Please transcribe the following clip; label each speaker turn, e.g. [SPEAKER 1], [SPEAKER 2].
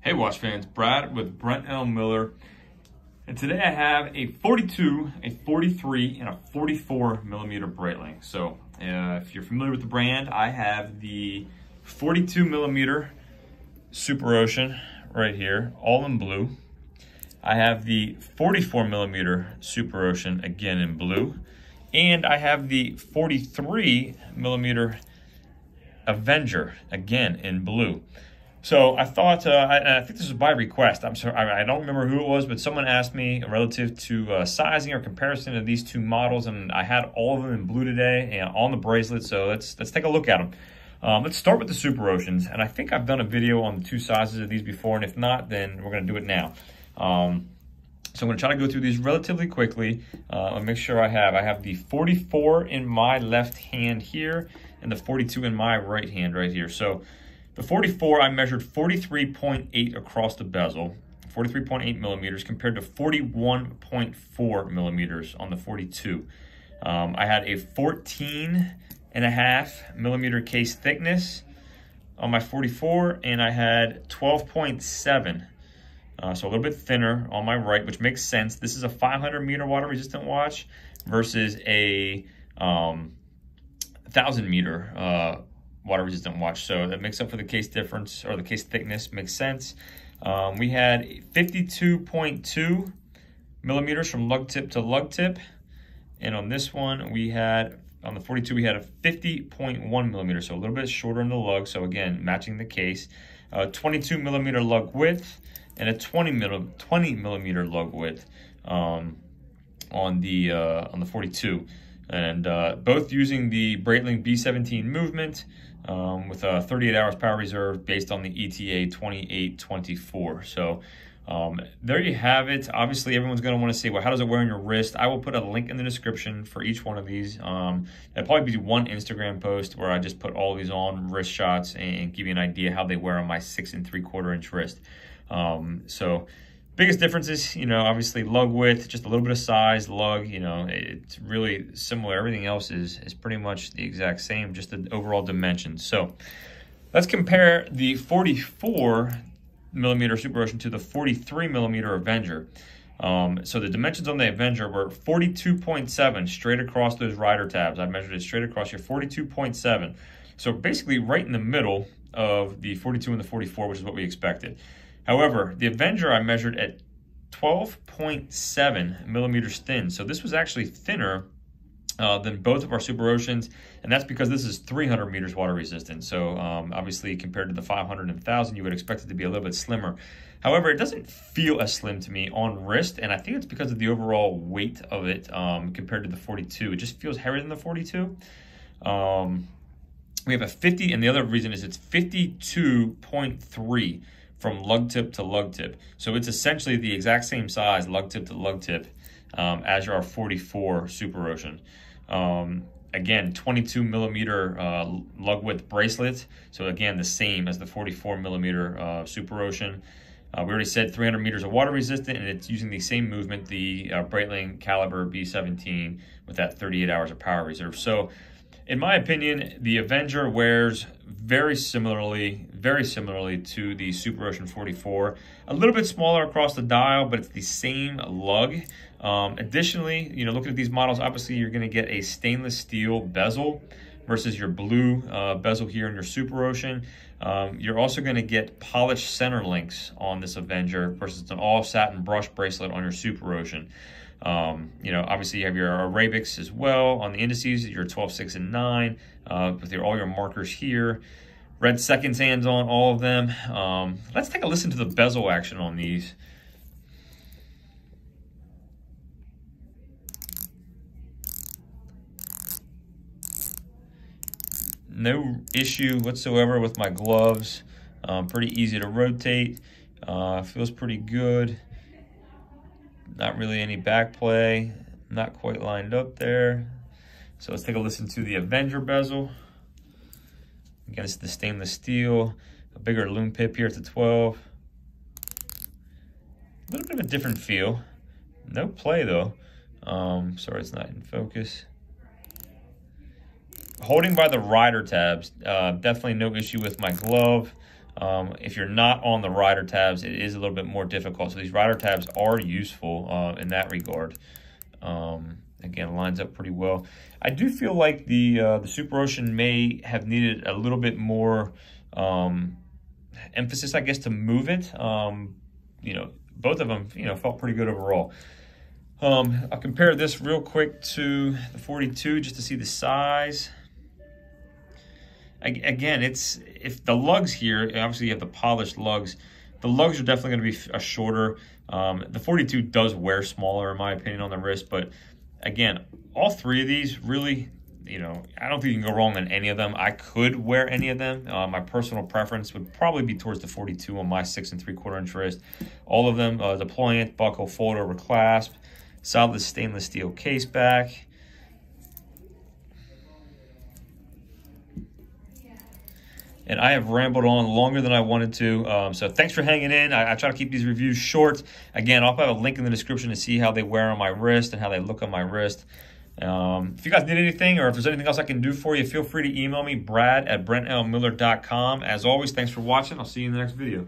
[SPEAKER 1] Hey watch fans, Brad with Brent L. Miller, and today I have a 42, a 43, and a 44 millimeter Breitling. So if you're familiar with the brand, I have the 42 millimeter Superocean right here, all in blue. I have the 44 millimeter Superocean, again in blue. And I have the 43 millimeter Avenger, again in blue. So I thought, I think this was by request. I'm sorry, I don't remember who it was, but someone asked me relative to sizing or comparison of these two models, and I had all of them in blue today and on the bracelet. So let's take a look at them. Let's start with the Superoceans, and I think I've done a video on the two sizes of these before, and if not, then we're going to do it now. So I'm going to try to go through these relatively quickly and make sure I have the 44 in my left hand here and the 42 in my right hand right here. So the 44, I measured 43.8 across the bezel, 43.8 millimeters compared to 41.4 millimeters on the 42. I had a 14.5 millimeter case thickness on my 44, and I had 12.7. So a little bit thinner on my right, which makes sense. This is a 500 meter water resistant watch versus a 1,000 meter water resistant watch. So that makes up for the case difference, or the case thickness, makes sense. We had 52.2 millimeters from lug tip to lug tip. And on this one, we had, on the 42, we had a 50.1 millimeters, so a little bit shorter in the lug. So again, matching the case. 22 millimeter lug width and a 20 millimeter lug width on the 42. And both using the Breitling B17 movement with 38 hours power reserve based on the ETA 2824. So there you have it. Obviously, everyone's going to want to see, well, how does it wear on your wrist? I will put a link in the description for each one of these. There'll probably be one Instagram post where I just put all these on wrist shots and give you an idea how they wear on my 6 3/4 inch wrist. So biggest differences, obviously lug width, just a little bit of size, lug, it's really similar. Everything else is pretty much the exact same, just the overall dimensions. So let's compare the 44 millimeter Superocean to the 43 millimeter Avenger. So the dimensions on the Avenger were 42.7 straight across those rider tabs. I measured it straight across here, 42.7. So basically right in the middle of the 42 and the 44, which is what we expected. However, the Avenger I measured at 12.7 millimeters thin. So this was actually thinner than both of our Superoceans, and that's because this is 300 meters water resistant. So obviously compared to the 500 and 1,000, you would expect it to be a little bit slimmer. However, it doesn't feel as slim to me on wrist, and I think it's because of the overall weight of it compared to the 42. It just feels heavier than the 42. We have a 50, and the other reason is it's 52.3 from lug tip to lug tip. So it's essentially the exact same size, lug tip to lug tip, as your 44 Superocean. Again, 22 millimeter lug width bracelet. So again, the same as the 44 millimeter Superocean. We already said 300 meters of water resistant, and it's using the same movement, the Breitling caliber B17 with that 38 hours of power reserve. So in my opinion, the Avenger wears very similarly to the Superocean 44. A little bit smaller across the dial, but it's the same lug. Additionally, looking at these models, obviously you're going to get a stainless steel bezel versus your blue bezel here in your Superocean. You're also going to get polished center links on this Avenger versus an all satin brush bracelet on your Superocean. Obviously you have your Arabics as well on the indices, your 12, 6, and 9, with all your markers here. Red seconds hands on all of them. Let's take a listen to the bezel action on these. No issue whatsoever with my gloves. Pretty easy to rotate. Feels pretty good. Not really any back play, not quite lined up there. So let's take a listen to the Avenger bezel. Again, it's the stainless steel, a bigger loom pip here at the 12. A little bit of a different feel. No play though. Sorry, it's not in focus. Holding by the rider tabs, definitely no issue with my glove. If you're not on the rider tabs, it is a little bit more difficult. So these rider tabs are useful in that regard. Again, lines up pretty well. I do feel like the Superocean may have needed a little bit more emphasis, I guess, to move it. You know, both of them, you know, felt pretty good overall. I'll compare this real quick to the 42 just to see the size. Again, if the lugs here, obviously you have the polished lugs. The lugs are definitely going to be shorter. The 42 does wear smaller, in my opinion, on the wrist. But again, all three of these really, you know, I don't think you can go wrong on any of them. I could wear any of them. My personal preference would probably be towards the 42 on my 6 3/4 inch wrist. All of them, deployant, buckle, fold over clasp, solid stainless steel case back. And I have rambled on longer than I wanted to. So thanks for hanging in. I try to keep these reviews short. Again, I'll have a link in the description to see how they wear on my wrist and how they look on my wrist. If you guys need anything or if there's anything else I can do for you, feel free to email me, brad@brentlmiller.com. As always, thanks for watching. I'll see you in the next video.